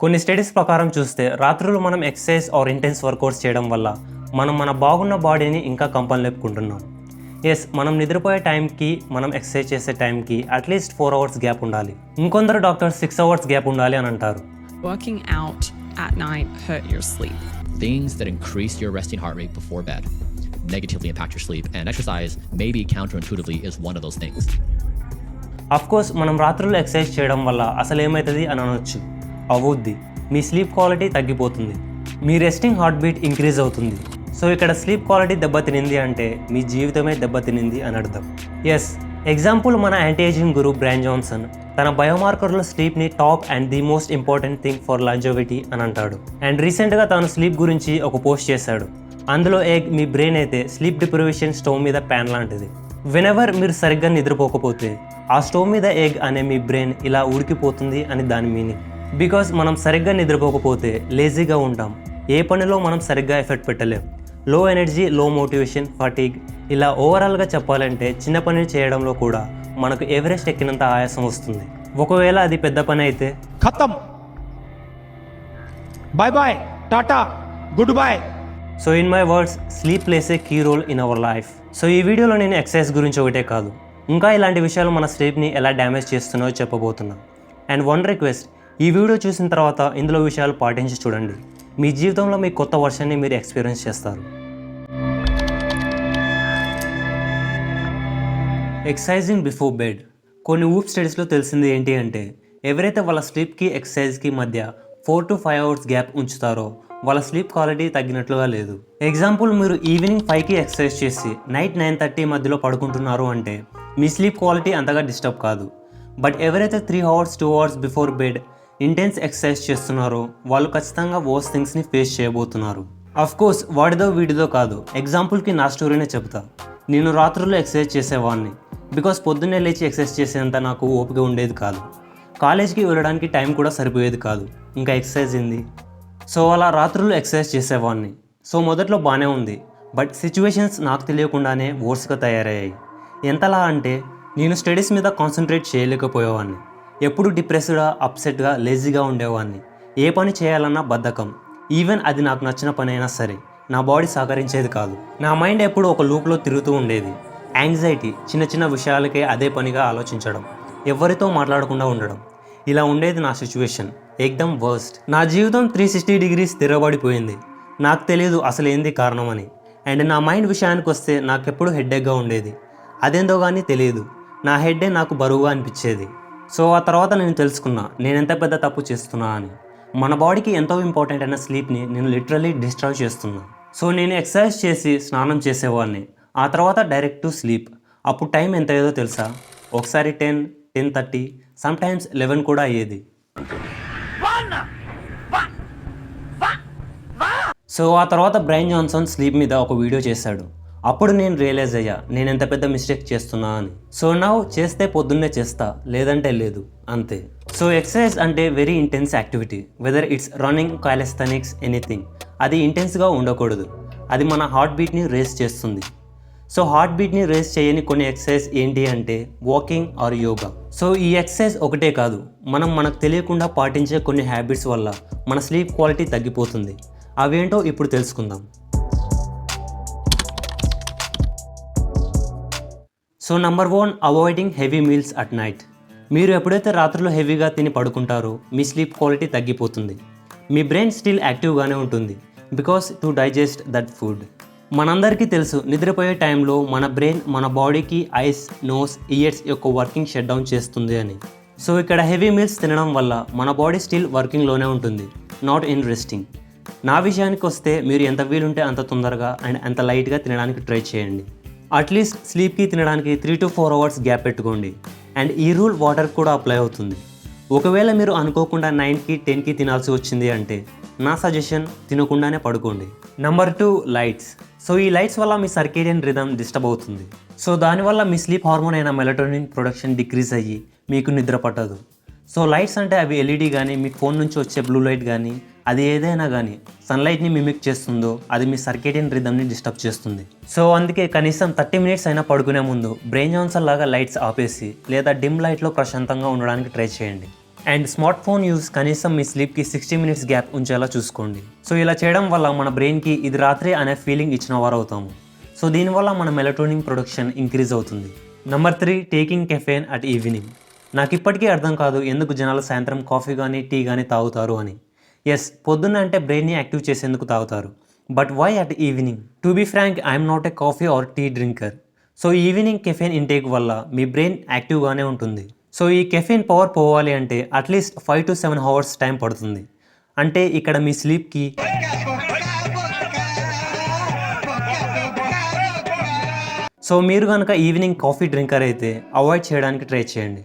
కొన్ని స్టడీస్ ప్రకారం చూస్తే రాత్రులు మనం ఎక్సర్సైజ్ ఆర్ ఇంటెన్స్ వర్కౌట్స్ చేయడం వల్ల మనం మన బాగున్న బాడీని ఇంకా కంపల్లేపుకుంటున్నాం. మనం నిద్రపోయే టైంకి మనం ఎక్సర్సైజ్ చేసే టైంకి అట్లీస్ట్ 4 hours గ్యాప్ ఉండాలి. ఇంకొందరు డాక్టర్స్ 6 hours గ్యాప్ ఉండాలి అని అంటారు. Working out at night hurt your sleep. Things that increase your resting heart rate before bed negatively impact your sleep, and exercise maybe counterintuitively is one of those things. Of course మనం రాత్రులు exercise చేయడం వల్ల అసలు ఏమవుతుంది అని అనొచ్చు. అవుద్ది, మీ sleep quality తగ్గిపోతుంది, మీ రెస్టింగ్ హార్ట్ బీట్ ఇంక్రీజ్ అవుతుంది. సో ఇక్కడ స్లీప్ క్వాలిటీ దెబ్బతినింది అంటే మీ జీవితమే దెబ్బతినింది అని అర్థం. ఎగ్జాంపుల్ మన anti aging guru Bryan Johnson తన బయోమార్కర్లో స్లీప్ని top and the most important thing for longevity అని అంటాడు. అండ్ రీసెంట్గా తాను స్లీప్ గురించి ఒక పోస్ట్ చేశాడు. అందులో మీ బ్రెయిన్ అయితే స్లీప్ డిప్రివేషన్ స్టవ్ మీద ప్యాన్ లాంటిది. వెనెవర్ మీరు సరిగ్గా నిద్రపోకపోతే ఆ స్టవ్ మీద అనే మీ బ్రెయిన్ ఇలా ఉడికిపోతుంది అని దాని మీనింగ్. బికాస్ మనం సరిగ్గా నిద్రపోకపోతే లేజీగా ఉంటాం, ఏ పనిలో మనం సరిగ్గా ఎఫెక్ట్ పెట్టలేం, లో ఎనర్జీ, లో మోటివేషన్, ఫటీగ్, ఇలా ఓవరాల్గా చెప్పాలంటే చిన్న పని చేయడంలో కూడా మనకు ఎవరెస్ట్ ఎక్కినంత ఆయాసం వస్తుంది. ఒకవేళ అది పెద్ద పని అయితే ఖతం, bye bye, tata, good bye. So in my words, sleep plays a key role in our life. So ఈ వీడియోలో నేను ఎక్సర్సైజ్ గురించి ఒకటే కాదు, ఇంకా ఇలాంటి విషయాలు మన స్లీప్ని ఎలా డ్యామేజ్ చేస్తున్నాయో చెప్పబోతున్నా. అండ్ వన్ రిక్వెస్ట్, ఈ వీడియో చూసిన తర్వాత ఇందులో విషయాలు పాటించి చూడండి. మీ జీవితంలో మీ కొత్త వర్షన్ని మీరు ఎక్స్పీరియన్స్ చేస్తారు. Exercising before bed. కొన్ని ఊప్ స్టడీస్లో తెలిసింది ఏంటి అంటే ఎవరైతే వాళ్ళ స్లీప్కి ఎక్సర్సైజ్కి మధ్య 4 to 5 hours గ్యాప్ ఉంచుతారో వాళ్ళ స్లీప్ క్వాలిటీ తగ్గినట్లుగా లేదు. ఎగ్జాంపుల్, మీరు ఈవినింగ్ 5కి ఎక్సర్సైజ్ చేసి నైట్ 9:30 మధ్యలో పడుకుంటున్నారు అంటే మీ స్లీప్ క్వాలిటీ అంతగా డిస్టర్బ్ కాదు. బట్ ఎవరైతే 3 hours 2 hours before bed intense exercise చేస్తున్నారో వాళ్ళు ఖచ్చితంగా వర్స్ థింగ్స్ని ఫేస్ చేయబోతున్నారు. అఫ్ కోర్స్ వాడిదో వీడిదో కాదు, ఎగ్జాంపుల్కి నా స్టోరీనే చెప్తా. నేను రాత్రుల్లో ఎక్సర్సైజ్ చేసేవాడిని. బికాస్ పొద్దున్నే లేచి ఎక్సర్సైజ్ చేసేంత నాకు ఓపిక ఉండేది కాదు, కాలేజ్కి వెళ్ళడానికి టైం కూడా సరిపోయేది కాదు, ఇంకా ఎక్సర్సైజ్ ఏంది. సో అలా రాత్రుల్లో ఎక్సర్సైజ్ చేసేవాడిని. సో మొదట్లో బాగానే ఉంది, బట్ సిచ్యువేషన్స్ నాకు తెలియకుండానే వర్స్గా తయారయ్యాయి. ఎంతలా అంటే నేను స్టడీస్ మీద కాన్సన్ట్రేట్ చేయలేకపోయేవాడిని, ఎప్పుడు డిప్రెస్డ్గా, అప్సెట్గా, లేజీగా ఉండేవాడిని. ఏ పని చేయాలన్నా బద్ధకం, ఈవెన్ అది నాకు నచ్చిన పని అయినా సరే నా బాడీ సహకరించేది కాదు. నా మైండ్ ఎప్పుడు ఒక లూప్లో తిరుగుతూ ఉండేది. యాంగ్జైటీ, చిన్న చిన్న విషయాలకే అదే పనిగా ఆలోచించడం, ఎవరితో మాట్లాడకుండా ఉండడం, ఇలా ఉండేది నా సిచ్యువేషన్. ఎక్దమ్ వర్స్ట్. నా జీవితం 360 degrees తిరగబడిపోయింది. నాకు తెలియదు అసలు ఏంది కారణం అని. అండ్ నా మైండ్ విషయానికి వస్తే నాకెప్పుడు హెడ్ఏక్గా ఉండేది. అదేందో కానీ తెలియదు, నా హెడ్డే నాకు బరువుగా అనిపించేది. సో ఆ తర్వాత నేను తెలుసుకున్నా నేను ఎంత పెద్ద తప్పు చేస్తున్నా అని. మన బాడీకి ఎంతో ఇంపార్టెంట్ అయిన స్లీప్ని నేను లిటరల్లీ డిస్ట్రాయ్ చేస్తున్నా. సో నేను ఎక్సర్సైజ్ చేసి స్నానం చేసేవాడిని, ఆ తర్వాత డైరెక్ట్ టు స్లీప్. అప్పుడు టైం ఎంత అయ్యేదో తెలుసా? ఒకసారి 10, 10:30, సమ్టైమ్స్ 11 కూడా అయ్యేది. సో ఆ తర్వాత బ్రైన్ జాన్సన్ స్లీప్ మీద ఒక వీడియో చేశాడు. అప్పుడు నేను రియలైజ్ అయ్యా నేను ఎంత పెద్ద మిస్టేక్ చేస్తున్నా అని. సో నౌ చేస్తే పొద్దున్నే చేస్తా, లేదంటే లేదు, అంతే. సో ఎక్సర్సైజ్ అంటే very intense activity, whether it's running, calisthenics, anything. అది ఇంటెన్స్గా ఉండకూడదు, అది మన హార్ట్ బీట్ని రేస్ చేస్తుంది. సో హార్ట్ బీట్ని రేస్ చేయని కొన్ని ఎక్సర్సైజ్ ఏంటి అంటే వాకింగ్ ఆర్ యోగా. సో ఈ ఎక్సర్సైజ్ ఒకటే కాదు, మనకు తెలియకుండా పాటించే కొన్ని హ్యాబిట్స్ వల్ల మన స్లీప్ క్వాలిటీ తగ్గిపోతుంది. అవేంటో ఇప్పుడు తెలుసుకుందాం. So number 1, avoiding heavy meals at night. మీరు ఎప్పుడైతే రాత్రిలో హెవీగా తిని పడుకుంటారో మీ స్లీప్ క్వాలిటీ తగ్గిపోతుంది. మీ బ్రెయిన్ స్టిల్ యాక్టివ్గానే ఉంటుంది because to digest that food. మనందరికీ తెలుసు నిద్రపోయే టైంలో మన బ్రెయిన్ మన బాడీకి ఐస్, నోస్, ఇయర్స్ యొక్క వర్కింగ్ షట్ డౌన్ చేస్తుంది అని. సో ఇక్కడ హెవీ మీల్స్ తినడం వల్ల మన బాడీ స్టిల్ వర్కింగ్లోనే ఉంటుంది, నాట్ ఇన్ రెస్టింగ్. నా విషయానికి వస్తే మీరు ఎంత వీలుంటే అంత తొందరగా అండ్ అంత లైట్గా తినడానికి ట్రై చేయండి. అట్లీస్ట్ స్లీప్కి తినడానికి 3 to 4 hours గ్యాప్ పెట్టుకోండి. అండ్ ఈ రూల్ వాటర్ కూడా అప్లై అవుతుంది. ఒకవేళ మీరు అనుకోకుండా 9కి 10కి తినాల్సి వచ్చింది అంటే నా సజెషన్ తినకుండానే పడుకోండి. Number 2, lights. సో ఈ లైట్స్ వల్ల మీ సర్కేడియన్ రిథమ్ డిస్టర్బ్ అవుతుంది. సో దానివల్ల మీ స్లీప్ హార్మోన్ అయిన మెలటోనిన్ ప్రొడక్షన్ డిక్రీజ్ అయ్యి మీకు నిద్ర పట్టదు. సో లైట్స్ అంటే అవి ఎల్ఈడి కానీ మీ ఫోన్ నుంచి వచ్చే బ్లూ లైట్ కానీ అది ఏదైనా కానీ సన్లైట్ని మిమిక్ చేస్తుందో అది మీ సర్కేడియన్ రిథమ్ని డిస్టర్బ్ చేస్తుంది. సో అందుకే కనీసం 30 minutes అయినా పడుకునే ముందు బ్రెయిన్ జాన్సన్ లాగా లైట్స్ ఆపేసి లేదా డిమ్ లైట్లో ప్రశాంతంగా ఉండడానికి ట్రై చేయండి. అండ్ స్మార్ట్ ఫోన్ యూస్ కనీసం మీ స్లీప్కి 60 మినిట్స్ గ్యాప్ ఉంచేలా చూసుకోండి. సో ఇలా చేయడం వల్ల మన బ్రెయిన్కి ఇది రాత్రి అనే ఫీలింగ్ ఇచ్చిన వారు అవుతాము. సో దీనివల్ల మన మెలటోనిన్ ప్రొడక్షన్ ఇంక్రీజ్ అవుతుంది. Number 3, taking caffeine at evening. నాకు ఇప్పటికీ అర్థం కాదు ఎందుకు జనాలు సాయంత్రం కాఫీ కానీ టీ కానీ తాగుతారు అని. ఎస్, పొద్దున్న అంటే బ్రెయిన్ని యాక్టివ్ చేసేందుకు తాగుతారు. But why at evening? To be frank, I'm not a coffee or tea drinker. So evening caffeine intake వల్ల మీ బ్రెయిన్ యాక్టివ్గానే ఉంటుంది. సో ఈ కెఫెయిన్ పవర్ పోవాలి అంటే అట్లీస్ట్ 5 to 7 అవర్స్ టైం పడుతుంది. అంటే ఇక్కడ మీ స్లీప్కి సో మీరు కనుక ఈవినింగ్ కాఫీ డ్రింకర్ అయితే అవాయిడ్ చేయడానికి ట్రై చేయండి.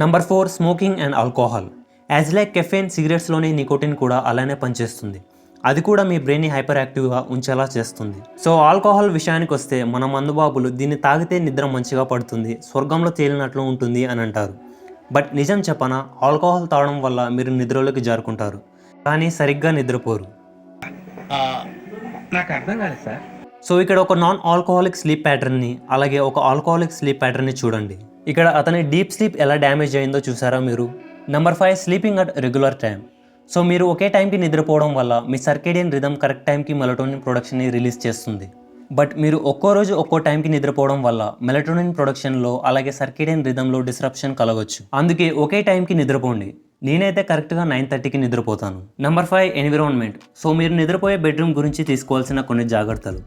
Number 4, smoking and alcohol. As like caffeine, సిగరెట్స్లోని నికోటిన్ కూడా అలానే పనిచేస్తుంది. అది కూడా మీ బ్రెయిన్ని హైపర్ యాక్టివ్గా ఉంచేలా చేస్తుంది. సో ఆల్కహాల్ విషయానికి వస్తే మన మందుబాబులు దీన్ని తాగితే నిద్ర మంచిగా పడుతుంది, స్వర్గంలో తేలినట్లు ఉంటుంది అని అంటారు. బట్ నిజం చెప్పనా, ఆల్కహాల్ తాగడం వల్ల మీరు నిద్రలోకి జారుకుంటారు, కానీ సరిగ్గా నిద్రపోరు. నాకు అర్థం కాలేదు సార్. సో ఇక్కడ ఒక నాన్ ఆల్కహాలిక్ స్లీప్ ప్యాటర్న్ని, అలాగే ఒక ఆల్కహాలిక్ స్లీప్ ప్యాటర్న్ని చూడండి. ఇక్కడ అతని డీప్ స్లీప్ ఎలా డ్యామేజ్ అయిందో చూసారా మీరు? Number 5, sleeping at regular time. So మీరు ఒకే టైంకి నిద్రపోవడం వల్ల మీ సర్కేడియన్ రిథమ్ కరెక్ట్ టైంకి మెలటోనిన్ ప్రొడక్షన్ని రిలీజ్ చేస్తుంది. బట్ మీరు ఒక్కో రోజు ఒక్కో టైంకి నిద్రపోవడం వల్ల మెలటోనిన్ ప్రొడక్షన్లో అలాగే సర్కేడియన్ రిథంలో డిస్రప్షన్ కలగవచ్చు. అందుకే ఒకే టైంకి నిద్రపోండి. నేనైతే కరెక్ట్గా 9:30కి నిద్రపోతాను. Number 5, environment. సో మీరు నిద్రపోయే బెడ్రూమ్ గురించి తీసుకోవాల్సిన కొన్ని జాగ్రత్తలు.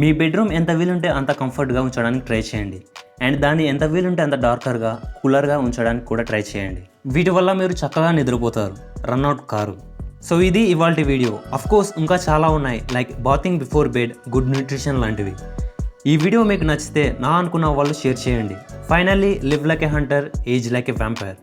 మీ బెడ్రూమ్ ఎంత వీలుంటే అంత కంఫర్ట్గా ఉంచడానికి ట్రై చేయండి. అండ్ దాన్ని ఎంత వీలుంటే అంత డార్కర్గా, కూలర్గా ఉంచడానికి కూడా ట్రై చేయండి. వీటి వల్ల మీరు చక్కగా నిద్రపోతారు, రన్అట్ కారు. సో ఇది ఇవాల్టి వీడియో. అఫ్కోర్స్ ఇంకా చాలా ఉన్నాయి, like bathing before bed, good nutrition లాంటివి. ఈ వీడియో మీకు నచ్చితే నా అనుకున్న వాళ్ళు షేర్ చేయండి. Finally, live like a Hunter, age like a vampire.